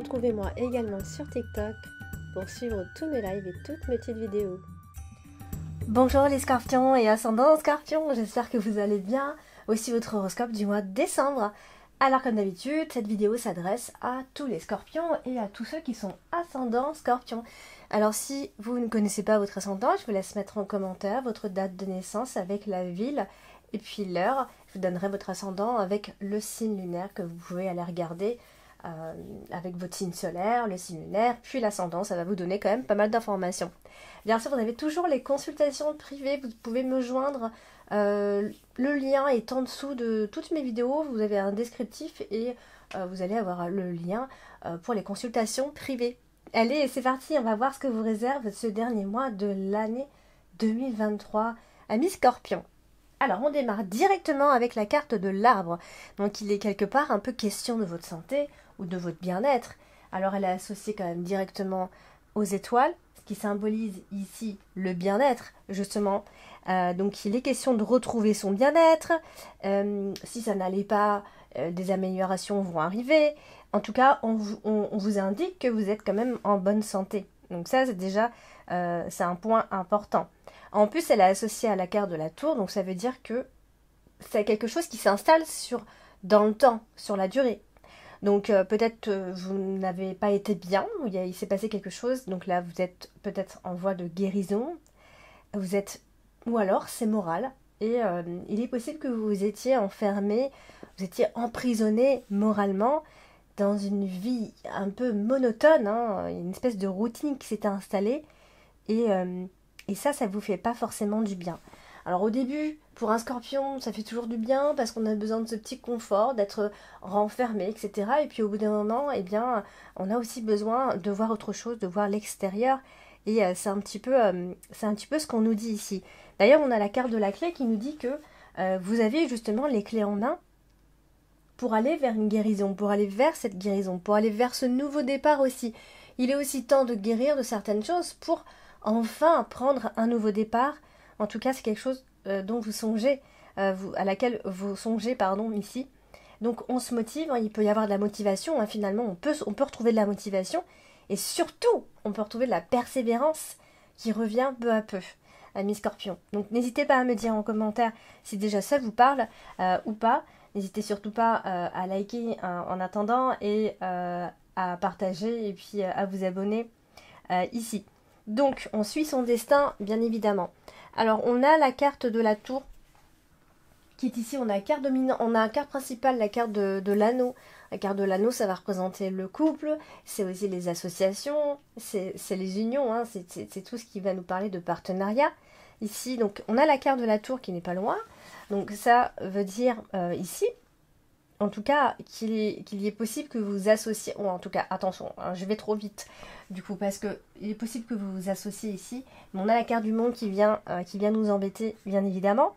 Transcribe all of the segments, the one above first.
Retrouvez-moi également sur TikTok pour suivre tous mes lives et toutes mes petites vidéos. Bonjour les scorpions et ascendants scorpions, j'espère que vous allez bien. Voici votre horoscope du mois de décembre. Alors comme d'habitude, cette vidéo s'adresse à tous les scorpions et à tous ceux qui sont ascendants scorpions. Alors si vous ne connaissez pas votre ascendant, je vous laisse mettre en commentaire votre date de naissance avec la ville et puis l'heure. Je vous donnerai votre ascendant avec le signe lunaire que vous pouvez aller regarder avec votre signe solaire, le signe lunaire, puis l'ascendant. Ça va vous donner quand même pas mal d'informations. Bien sûr, vous avez toujours les consultations privées, vous pouvez me joindre. Le lien est en dessous de toutes mes vidéos, vous avez un descriptif et vous allez avoir le lien pour les consultations privées. Allez, c'est parti, on va voir ce que vous réserve ce dernier mois de l'année 2023, amis scorpions. Alors, on démarre directement avec la carte de l'arbre. Donc, il est quelque part un peu question de votre santé ou de votre bien-être. Alors, elle est associée quand même directement aux étoiles, ce qui symbolise ici le bien-être, justement. Donc, il est question de retrouver son bien-être. Si ça n'allait pas, des améliorations vont arriver. En tout cas, on vous indique que vous êtes quand même en bonne santé. Donc, ça, c'est déjà c'est un point important. En plus, elle est associée à la carte de la tour, donc ça veut dire que c'est quelque chose qui s'installe dans le temps, sur la durée. Donc peut-être vous n'avez pas été bien, il s'est passé quelque chose, donc là vous êtes peut-être en voie de guérison, ou alors c'est moral, et il est possible que vous étiez enfermé, vous étiez emprisonné moralement dans une vie un peu monotone, une espèce de routine qui s'était installée, et ça vous fait pas forcément du bien. Alors au début, pour un scorpion, ça fait toujours du bien parce qu'on a besoin de ce petit confort, d'être renfermé, etc. Et puis au bout d'un moment, eh bien, on a aussi besoin de voir autre chose, de voir l'extérieur. Et c'est un petit peu ce qu'on nous dit ici. D'ailleurs, on a la carte de la clé qui nous dit que vous avez justement les clés en main pour aller vers une guérison, pour aller vers cette guérison, pour aller vers ce nouveau départ aussi. Il est aussi temps de guérir de certaines choses pour enfin prendre un nouveau départ. En tout cas, c'est quelque chose dont vous songez, à laquelle vous songez, ici. Donc, on se motive, il peut y avoir de la motivation, finalement, on peut retrouver de la motivation, et surtout, on peut retrouver de la persévérance qui revient peu à peu, amis scorpions. Donc, n'hésitez pas à me dire en commentaire si déjà ça vous parle ou pas. N'hésitez surtout pas à liker en attendant et à partager et puis à vous abonner ici. Donc, on suit son destin, bien évidemment. Alors, on a la carte de la tour qui est ici. On a la carte dominante, on a la carte principale, la carte de l'anneau. La carte de l'anneau, ça va représenter le couple, c'est aussi les associations, c'est les unions, c'est tout ce qui va nous parler de partenariat. Ici, donc, on a la carte de la tour qui n'est pas loin. Donc, ça veut dire ici, en tout cas, qu'il est possible que vous vous associez, ou en tout cas, attention, je vais trop vite, du coup, parce que il est possible que vous vous associez ici, mais on a la carte du monde qui vient nous embêter, bien évidemment.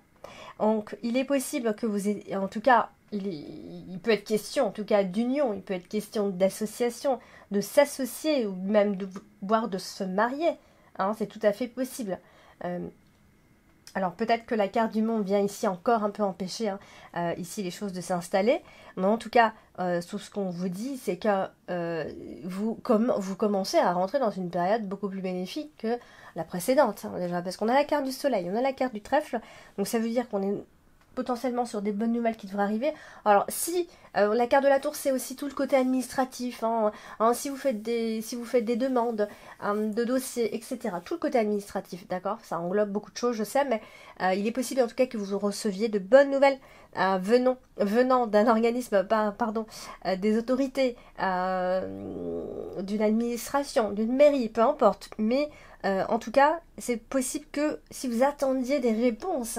Donc, il est possible que vous ayez, en tout cas, il peut être question, en tout cas, d'union, il peut être question d'association, de s'associer, ou même voire de se marier, c'est tout à fait possible. Alors peut-être que la carte du monde vient ici encore un peu empêcher ici les choses de s'installer. Mais en tout cas, tout ce qu'on vous dit, c'est que vous commencez à rentrer dans une période beaucoup plus bénéfique que la précédente. Déjà, parce qu'on a la carte du soleil, on a la carte du trèfle. Donc ça veut dire qu'on est potentiellement sur des bonnes nouvelles qui devraient arriver. Alors si la carte de la tour, c'est aussi tout le côté administratif, si vous faites des demandes de dossiers, etc. Tout le côté administratif, d'accord, ça englobe beaucoup de choses, je sais, mais il est possible en tout cas que vous receviez de bonnes nouvelles venant d'un organisme, des autorités, d'une administration, d'une mairie, peu importe, mais en tout cas, c'est possible que si vous attendiez des réponses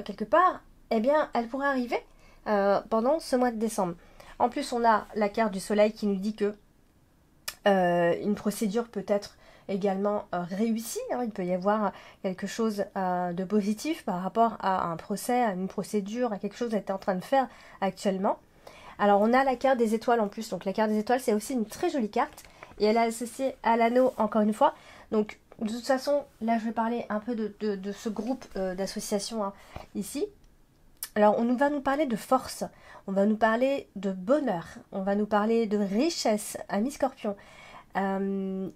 quelque part, eh bien, elles pourraient arriver pendant ce mois de décembre. En plus, on a la carte du soleil qui nous dit que une procédure peut être également réussie. Il peut y avoir quelque chose de positif par rapport à un procès, à une procédure, à quelque chose que vous êtes en train de faire actuellement. Alors, on a la carte des étoiles en plus. Donc, la carte des étoiles, c'est aussi une très jolie carte. Et elle est associée à l'anneau, encore une fois. Donc, de toute façon, là, je vais parler un peu de ce groupe d'associations ici. Alors, va nous parler de force, on va nous parler de bonheur, on va nous parler de richesse, amis Scorpion.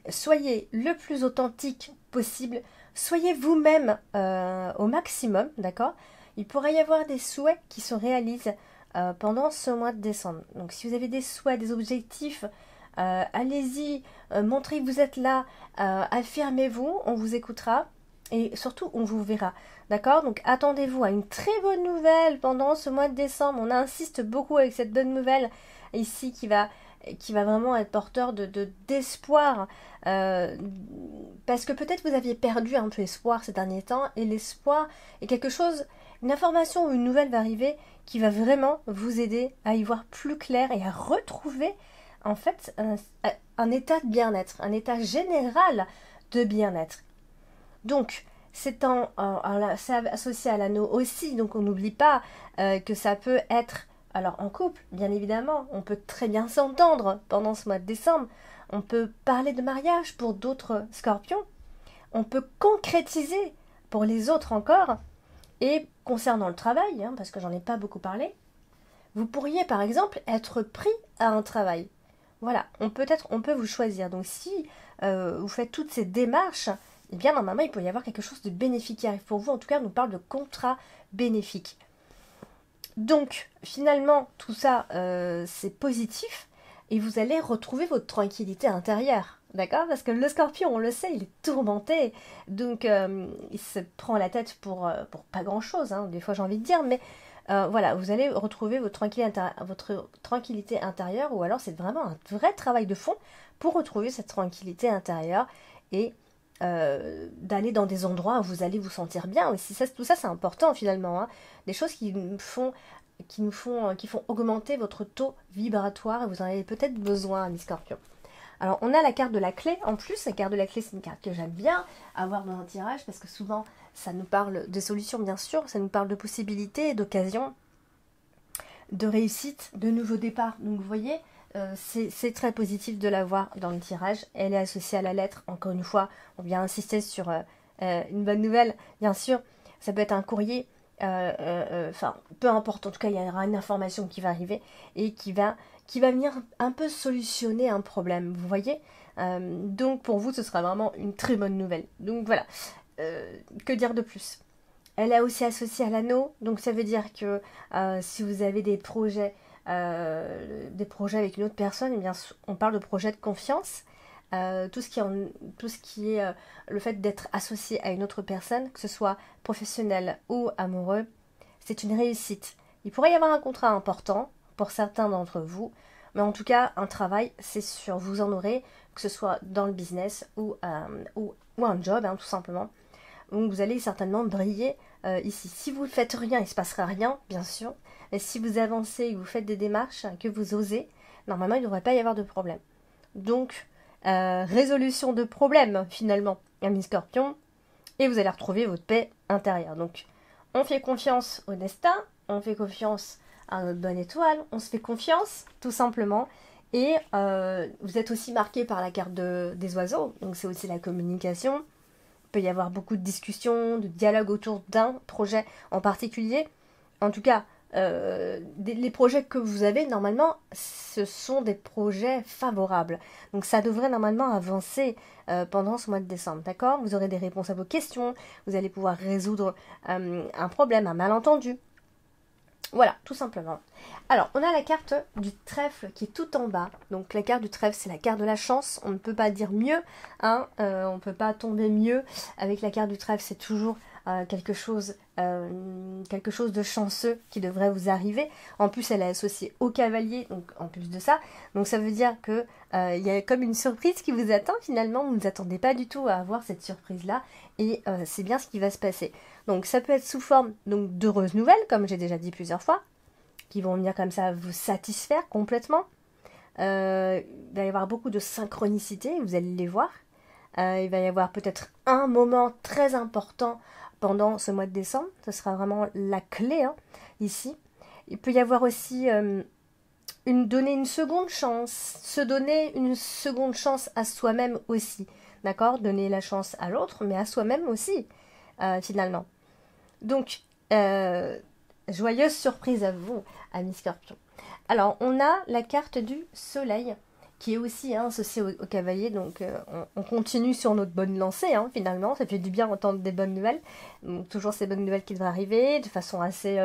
Soyez le plus authentique possible, soyez vous-même au maximum, d'accord? Il pourrait y avoir des souhaits qui se réalisent pendant ce mois de décembre. Donc si vous avez des souhaits, des objectifs, allez-y, montrez que vous êtes là, affirmez-vous, on vous écoutera et surtout on vous verra. D'accord? Donc attendez-vous à une très bonne nouvelle pendant ce mois de décembre. On insiste beaucoup avec cette bonne nouvelle ici qui va vraiment être porteur d'espoir. Parce que peut-être vous aviez perdu un peu espoir ces derniers temps. Et l'espoir est quelque chose, une information ou une nouvelle va arriver qui va vraiment vous aider à y voir plus clair et à retrouver en fait un état de bien-être, un état général de bien-être. Donc, c'est associé à l'anneau aussi, donc on n'oublie pas que ça peut être, alors en couple, bien évidemment, on peut très bien s'entendre pendant ce mois de décembre, on peut parler de mariage pour d'autres scorpions, on peut concrétiser pour les autres encore, et concernant le travail, parce que j'en ai pas beaucoup parlé, vous pourriez par exemple être pris à un travail. Voilà, on peut vous choisir. Donc si vous faites toutes ces démarches, eh bien normalement il peut y avoir quelque chose de bénéfique qui arrive pour vous. En tout cas, on nous parle de contrat bénéfique. Donc finalement, tout ça, c'est positif et vous allez retrouver votre tranquillité intérieure. D'accord? Parce que le scorpion, on le sait, il est tourmenté. Donc il se prend la tête pour pas grand-chose, des fois j'ai envie de dire, mais voilà, vous allez retrouver votre tranquillité intérieure, ou alors c'est vraiment un vrai travail de fond pour retrouver cette tranquillité intérieure et d'aller dans des endroits où vous allez vous sentir bien aussi. Tout ça c'est important finalement, des choses qui font augmenter votre taux vibratoire et vous en avez peut-être besoin, mes scorpions. Alors on a la carte de la clé en plus. La carte de la clé, c'est une carte que j'aime bien avoir dans un tirage parce que souvent ça nous parle de solutions, bien sûr, ça nous parle de possibilités, d'occasions, de réussite, de nouveaux départs. Donc vous voyez, c'est très positif de l'avoir dans le tirage. Elle est associée à la lettre, encore une fois, on vient insister sur une bonne nouvelle, bien sûr. Ça peut être un courrier, enfin peu importe, en tout cas il y aura une information qui va arriver et qui va venir un peu solutionner un problème, vous voyez. Donc pour vous ce sera vraiment une très bonne nouvelle. Donc voilà, que dire de plus? Elle est aussi associée à l'anneau, donc ça veut dire que si vous avez des projets avec une autre personne, eh bien on parle de projet de confiance. Tout ce qui est le fait d'être associé à une autre personne, que ce soit professionnel ou amoureux, c'est une réussite. Il pourrait y avoir un contrat important pour certains d'entre vous, mais en tout cas, un travail, c'est sûr, vous en aurez, que ce soit dans le business ou un job, tout simplement. Donc vous allez certainement briller ici. Si vous ne faites rien, il ne se passera rien, bien sûr. Mais si vous avancez et que vous faites des démarches, que vous osez, normalement, il ne devrait pas y avoir de problème. Donc, résolution de problème, finalement, amis scorpions, et vous allez retrouver votre paix intérieure. Donc, on fait confiance au destin, on fait confiance à notre bonne étoile, on se fait confiance, tout simplement. Et vous êtes aussi marqué par la carte des oiseaux, donc c'est aussi la communication. Il peut y avoir beaucoup de discussions, de dialogues autour d'un projet en particulier. En tout cas, les projets que vous avez, normalement, ce sont des projets favorables. Donc ça devrait normalement avancer pendant ce mois de décembre, d'accord? Vous aurez des réponses à vos questions, vous allez pouvoir résoudre un problème, un malentendu. Voilà, tout simplement. Alors, on a la carte du trèfle qui est tout en bas. Donc, la carte du trèfle, c'est la carte de la chance. On ne peut pas dire mieux, on ne peut pas tomber mieux. Avec la carte du trèfle, c'est toujours quelque chose de chanceux qui devrait vous arriver. En plus, elle est associée au cavalier, donc en plus de ça. Donc, ça veut dire que il y a comme une surprise qui vous attend. Finalement, vous ne vous attendez pas du tout à avoir cette surprise-là. Et c'est bien ce qui va se passer. Donc ça peut être sous forme d'heureuses nouvelles, comme j'ai déjà dit plusieurs fois, qui vont venir comme ça vous satisfaire complètement. Il va y avoir beaucoup de synchronicité, vous allez les voir. Il va y avoir peut-être un moment très important pendant ce mois de décembre. Ce sera vraiment la clé ici. Il peut y avoir aussi donner une seconde chance, se donner une seconde chance à soi-même aussi. D'accord? Donner la chance à l'autre, mais à soi-même aussi, finalement. Donc, joyeuse surprise à vous, amis Scorpions. Alors, on a la carte du soleil, qui est aussi associée au cavalier, donc on continue sur notre bonne lancée, finalement, ça fait du bien d'entendre des bonnes nouvelles, donc toujours ces bonnes nouvelles qui devraient arriver, de façon assez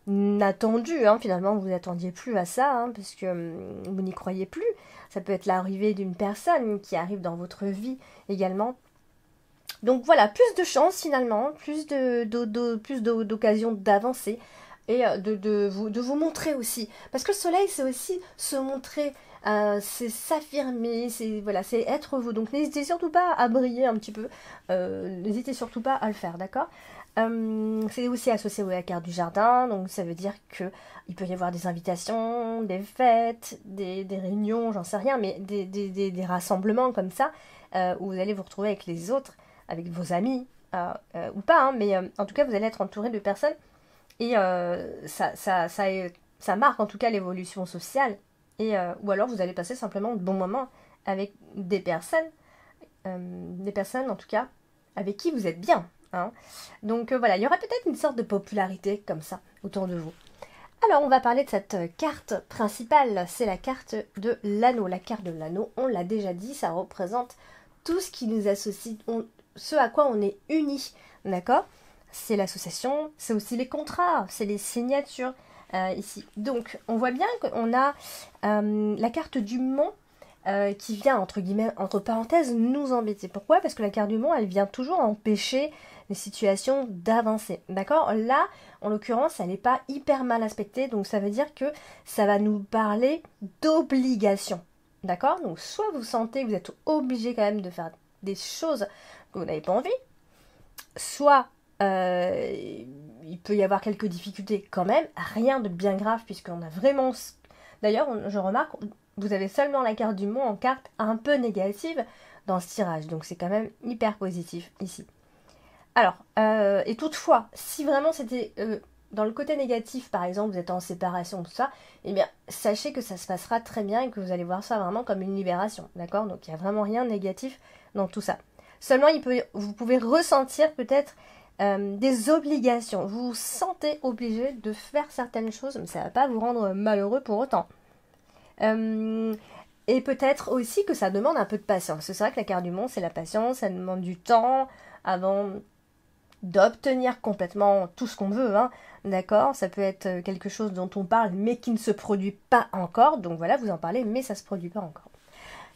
inattendue, finalement, vous n'attendiez plus à ça, puisque vous n'y croyez plus, ça peut être l'arrivée d'une personne qui arrive dans votre vie également. Donc voilà, plus de chance finalement, plus d'occasions d'avancer et de vous montrer aussi. Parce que le soleil, c'est aussi se montrer, c'est s'affirmer, c'est voilà, c'est être vous. Donc n'hésitez surtout pas à briller un petit peu, n'hésitez surtout pas à le faire, d'accord. C'est aussi associé à la carte du jardin, donc ça veut dire que il peut y avoir des invitations, des fêtes, des réunions, j'en sais rien, mais des rassemblements comme ça, où vous allez vous retrouver avec les autres, avec vos amis, ou pas, mais en tout cas vous allez être entouré de personnes, et ça marque en tout cas l'évolution sociale, et, ou alors vous allez passer simplement de bons moments avec des personnes en tout cas, avec qui vous êtes bien. Donc voilà, il y aura peut-être une sorte de popularité comme ça autour de vous. Alors on va parler de cette carte principale, c'est la carte de l'anneau. La carte de l'anneau, on l'a déjà dit, ça représente tout ce qui nous associe, ce à quoi on est unis, d'accord? C'est l'association, c'est aussi les contrats, c'est les signatures ici. Donc on voit bien qu'on a la carte du mont, qui vient, entre guillemets, entre parenthèses, nous embêter. Pourquoi? Parce que la carte du mont, elle vient toujours empêcher les situations d'avancer. D'accord? Là, en l'occurrence, elle n'est pas hyper mal aspectée, donc ça veut dire que ça va nous parler d'obligation. D'accord? Donc soit vous sentez que vous êtes obligé quand même de faire des choses que vous n'avez pas envie, soit il peut y avoir quelques difficultés quand même, rien de bien grave puisqu'on a vraiment... D'ailleurs, je remarque, vous avez seulement la carte du mont en carte un peu négative dans ce tirage, donc c'est quand même hyper positif ici. Alors, et toutefois, si vraiment c'était dans le côté négatif, par exemple, vous êtes en séparation, tout ça, eh bien, sachez que ça se passera très bien et que vous allez voir ça vraiment comme une libération, d'accord? Donc, il n'y a vraiment rien de négatif dans tout ça. Seulement, vous pouvez ressentir peut-être des obligations. Vous vous sentez obligé de faire certaines choses, mais ça ne va pas vous rendre malheureux pour autant. Et peut-être aussi que ça demande un peu de patience. C'est vrai que la carte du monde, c'est la patience, ça demande du temps avant d'obtenir complètement tout ce qu'on veut, d'accord? Ça peut être quelque chose dont on parle, mais qui ne se produit pas encore. Donc voilà, vous en parlez, mais ça ne se produit pas encore.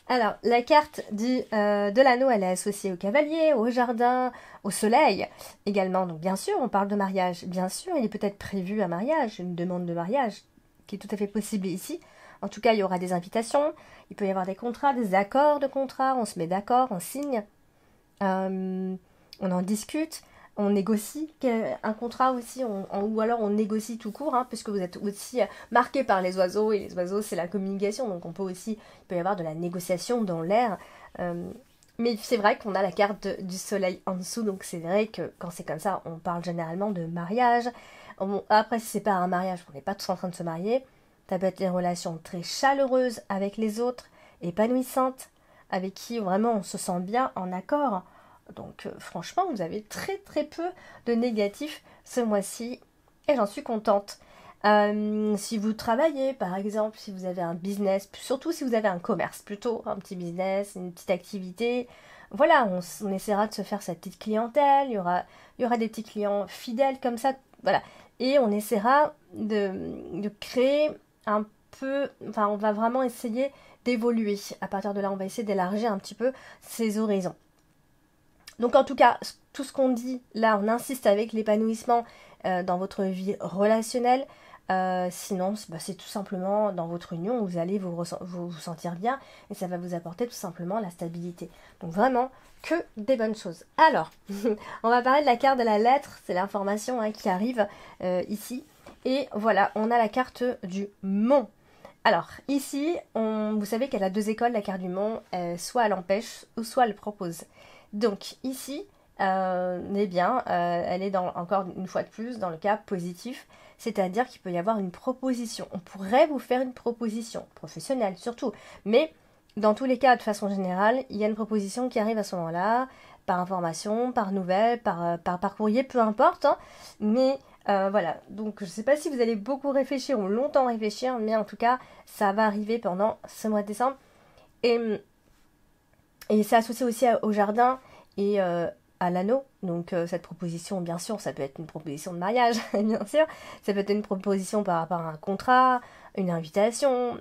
Alors, la carte de l'anneau, elle est associée au cavalier, au jardin, au soleil également. Donc bien sûr, on parle de mariage. Bien sûr, il est peut-être prévu un mariage, une demande de mariage, qui est tout à fait possible ici. En tout cas, il y aura des invitations, il peut y avoir des contrats, des accords de contrats, on se met d'accord, on signe, on en discute, on négocie un contrat aussi, ou alors on négocie tout court, puisque vous êtes aussi marqué par les oiseaux, et les oiseaux c'est la communication, donc il peut y avoir de la négociation dans l'air, mais c'est vrai qu'on a la carte du soleil en dessous, donc c'est vrai que quand c'est comme ça, on parle généralement de mariage. Après, si c'est pas un mariage, on n'est pas tous en train de se marier, ça peut être des relations très chaleureuses avec les autres, épanouissantes, avec qui vraiment on se sent bien en accord. Donc franchement, vous avez très très peu de négatifs ce mois-ci et j'en suis contente. Si vous travaillez, par exemple, si vous avez un business, surtout si vous avez un commerce, plutôt un petit business, une petite activité, voilà, on essaiera de se faire sa petite clientèle, il y aura des petits clients fidèles comme ça, voilà. Et on essaiera de créer un peu, enfin on va vraiment essayer d'évoluer. À partir de là, on va essayer d'élargir un petit peu ses horizons. Donc en tout cas, tout ce qu'on dit, là on insiste avec l'épanouissement dans votre vie relationnelle. Sinon, c'est tout simplement dans votre union où vous allez vous sentir bien et ça va vous apporter tout simplement la stabilité. Donc vraiment, que des bonnes choses. Alors, on va parler de la carte de la lettre, c'est l'information qui arrive ici. Et voilà, on a la carte du mont. Alors, ici, vous savez qu'elle a deux écoles, la carte du mont, soit elle empêche ou soit elle propose. Donc ici, eh bien, elle est encore une fois de plus dans le cas positif, c'est-à-dire qu'il peut y avoir une proposition. On pourrait vous faire une proposition, professionnelle surtout, mais dans tous les cas, de façon générale, il y a une proposition qui arrive à ce moment-là, par information, par nouvelle, par courrier, peu importe, mais Voilà, donc je ne sais pas si vous allez beaucoup réfléchir ou longtemps réfléchir, mais en tout cas, ça va arriver pendant ce mois de décembre. Et, et c'est associé aussi au jardin et à l'anneau. Donc cette proposition, bien sûr, ça peut être une proposition de mariage, bien sûr. Ça peut être une proposition par rapport à un contrat, une invitation,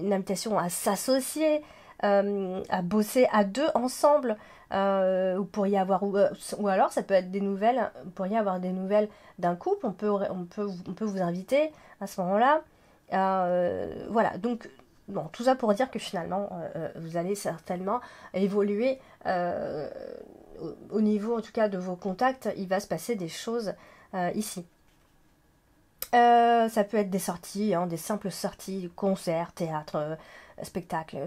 une invitation à s'associer, à bosser à deux ensemble. Vous pourriez avoir, ou alors ça peut être des nouvelles, vous pourriez avoir des nouvelles d'un couple, on peut vous inviter à ce moment-là. Voilà, donc bon, tout ça pour dire que finalement, vous allez certainement évoluer au niveau en tout cas de vos contacts, il va se passer des choses ici. Ça peut être des sorties, hein, des simples sorties, concerts, théâtre, spectacles.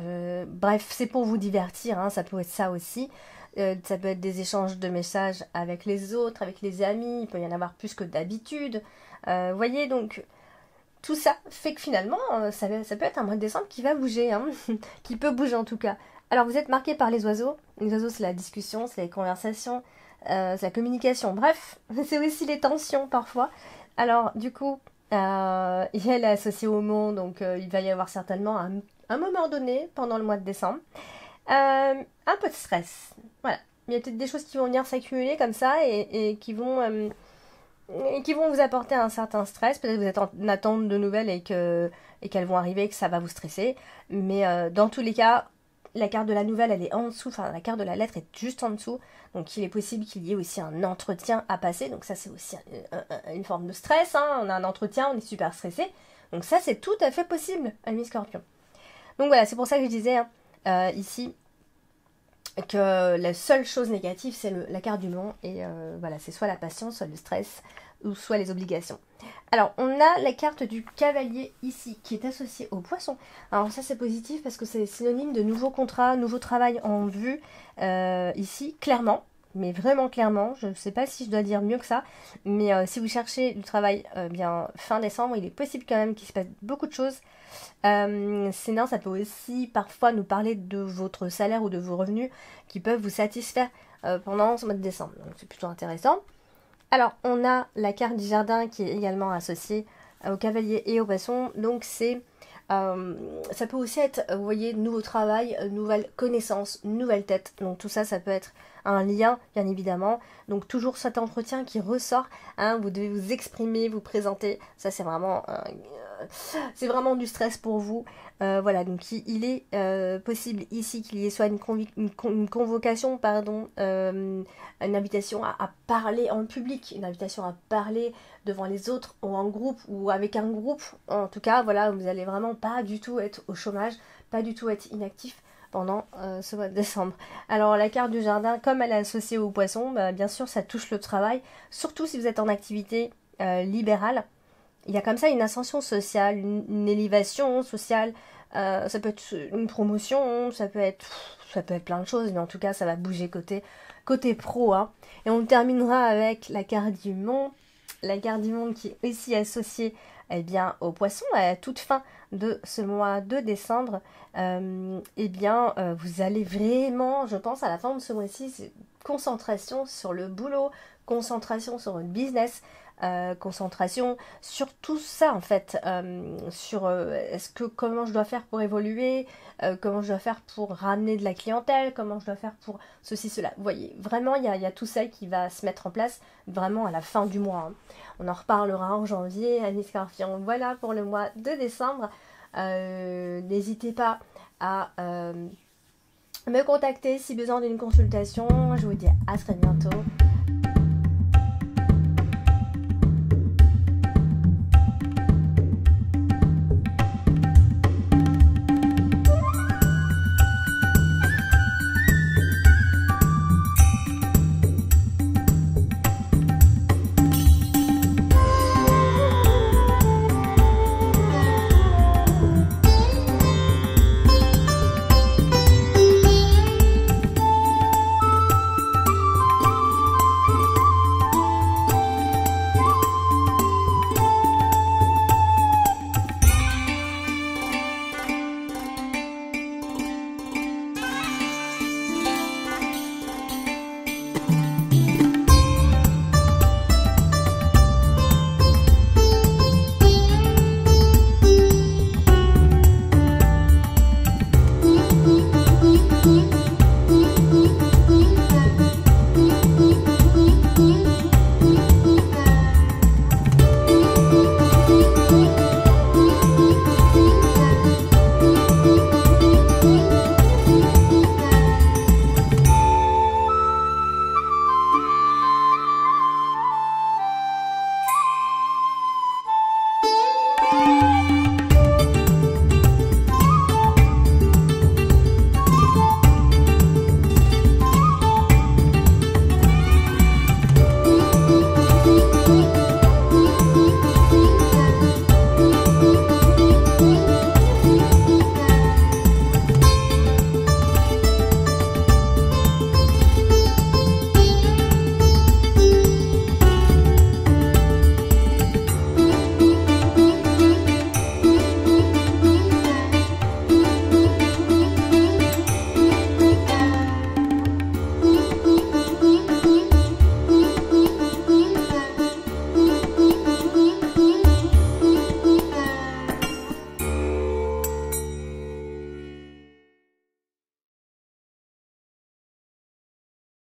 Bref, c'est pour vous divertir, hein, ça peut être ça aussi. Ça peut être des échanges de messages avec les autres, avec les amis, il peut y en avoir plus que d'habitude. Vous voyez, donc tout ça fait que finalement, ça peut être un mois de décembre qui va bouger, hein, qui peut bouger en tout cas. Alors vous êtes marqué par les oiseaux. Les oiseaux, c'est la discussion, c'est les conversations, c'est la communication. Bref, c'est aussi les tensions parfois. Alors du coup, elle est associée au monde, donc il va y avoir certainement un moment donné pendant le mois de décembre. Un peu de stress. Voilà. Il y a peut-être des choses qui vont venir s'accumuler comme ça et qui vont vous apporter un certain stress. Peut-être que vous êtes en attente de nouvelles et qu'elles vont arriver et que ça va vous stresser. Mais dans tous les cas, la carte de la nouvelle, elle est en dessous. Enfin, la carte de la lettre est juste en dessous. Donc, il est possible qu'il y ait aussi un entretien à passer. Donc, ça, c'est aussi une forme de stress. Hein. On a un entretien, on est super stressé. Donc, ça, c'est tout à fait possible, ami Scorpion. Donc, voilà, c'est pour ça que je disais ici que la seule chose négative, c'est la carte du lion. Et voilà, c'est soit la patience, soit le stress, ou soit les obligations. Alors, on a la carte du cavalier ici, qui est associée au poisson. Alors ça, c'est positif parce que c'est synonyme de nouveau contrat, nouveau travail en vue, ici, clairement. Mais vraiment clairement, je ne sais pas si je dois dire mieux que ça, mais si vous cherchez du travail bien fin décembre, il est possible quand même qu'il se passe beaucoup de choses. Sinon, ça peut aussi parfois nous parler de votre salaire ou de vos revenus qui peuvent vous satisfaire pendant ce mois de décembre. Donc c'est plutôt intéressant. Alors, on a la carte du jardin qui est également associée au cavalier et au poisson. Donc ça peut aussi être, vous voyez, nouveau travail, nouvelle connaissance, nouvelle tête. Donc tout ça, ça peut être un lien, bien évidemment. Donc toujours cet entretien qui ressort. Hein, vous devez vous exprimer, vous présenter. Ça, c'est vraiment du stress pour vous. Voilà, donc il est possible ici qu'il y ait soit une convocation, pardon, une invitation à parler en public, une invitation à parler devant les autres ou en groupe ou avec un groupe. En tout cas, voilà, vous allez vraiment pas du tout être au chômage, pas du tout être inactif pendant ce mois de décembre. Alors la carte du jardin, comme elle est associée au poisson, bah, bien sûr ça touche le travail, surtout si vous êtes en activité libérale. Il y a comme ça une ascension sociale, une élévation sociale, ça peut être une promotion, ça peut être plein de choses, mais en tout cas ça va bouger côté pro. Hein. Et on terminera avec la carte du monde. La carte du monde qui est aussi associée bien, au poisson à toute fin de ce mois de décembre. Vous allez vraiment, je pense, à la fin de ce mois-ci, concentration sur le boulot, concentration sur le business, concentration sur tout ça en fait, sur comment je dois faire pour évoluer, comment je dois faire pour ramener de la clientèle, comment je dois faire pour ceci, cela. Vous voyez, vraiment il y a tout ça qui va se mettre en place vraiment à la fin du mois. Hein. On en reparlera en janvier, Amis Scorpion. Voilà pour le mois de décembre. N'hésitez pas à me contacter si besoin d'une consultation. Je vous dis à très bientôt.